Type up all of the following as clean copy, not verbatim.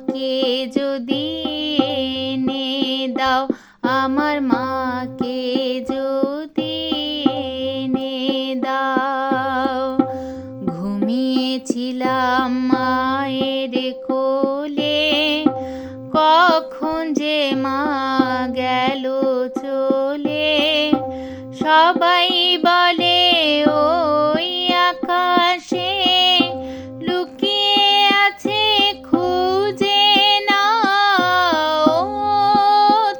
মাকে যদি এনে দাও, আমার মাকে যদি এনে দাও। ঘুমিয়েছিলাম মায়ের কোলে, কখন যে মা গেল চলে। সবাই বলে ওই আকাশে লুকিয়ে আছে, খুঁজে নাও।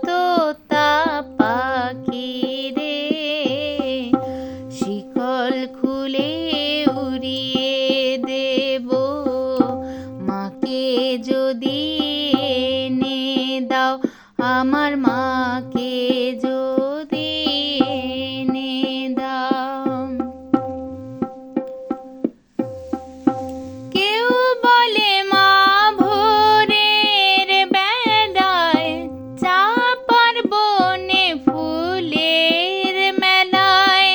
তোতা পাখি রে, শিকল খুলে উড়িয়ে দেব, মাকে যদি এনে দাও, আমার মাকে যদি এনে দাও। কেউ বলে মা ভোরের বেলায় চাপার বনে ফুলের মেলায়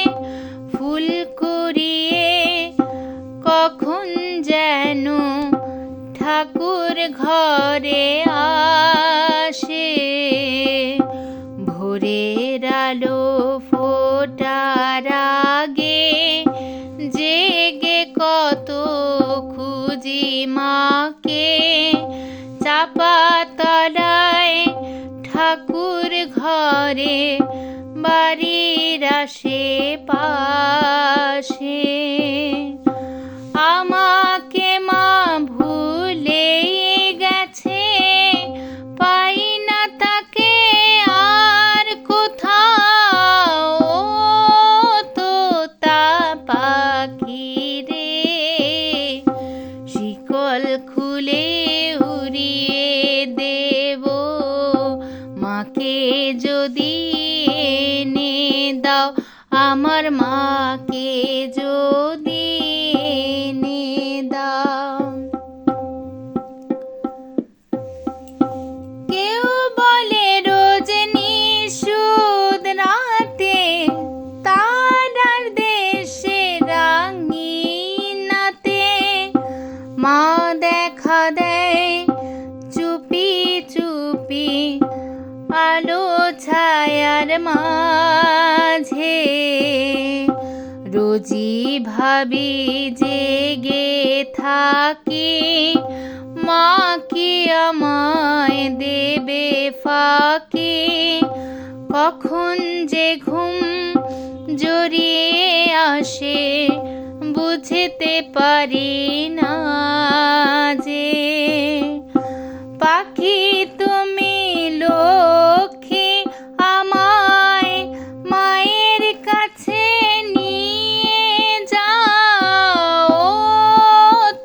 ফুল কুড়িয়ে কখন যেন ঠাকুর ঘরে আসে। ভোরের আলো ফোটার আগে জেগে কত খুঁজি মাকে। চাপাতলায় ঠাকুর ঘরে, বাড়ির আশেপাশে। আমাকে মা ভুলে গেছে, পাই না তাকে আর কোথাও। তোতা পাখি রে, শিকল খুলে উড়িয়ে দেব, মাকে যদি এনে দাও, আমার মাকে যদি এনে দাও। কেউ বলে রোজ নিশুদ রাতে তারার দেশে রাঙিনাতে মা দেখা দেয় চুপি চুপি আলো ছায়ার মাঝে। রোজই ভাবি জেগে থাকি, মা কি আমায় দেবে ফাঁকি। কখন যে ঘুম জড়িয়ে আসে বুঝতে পারি না যে। পাখি তুমি লক্ষ্মী, আমায় মায়ের কাছে নিয়ে যাও।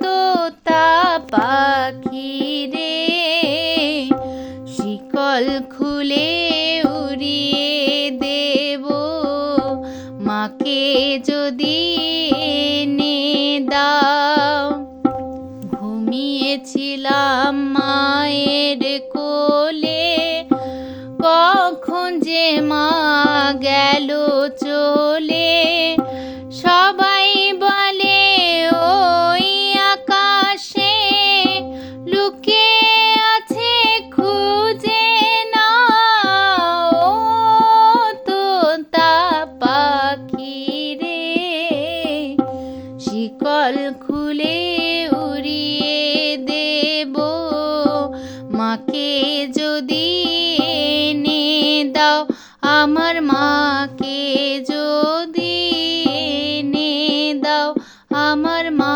তোতা পাখি রে, শিকল খুলে উড়িয়ে দেব, মাকে যদি এনে দাও। ঘুমিয়েছিলাম মায়ের কোলে, কখন যে মা গেল চলে। সবাই বলে ওই আকাশে লুকিয়ে আছে, খুঁজে নাও। তোতা পাখি রে, শিকল খুলে উড়িয়ে দেব, মাকে যদি এনে দাও, আমার মাকে যদি এনে দাও, আমার মা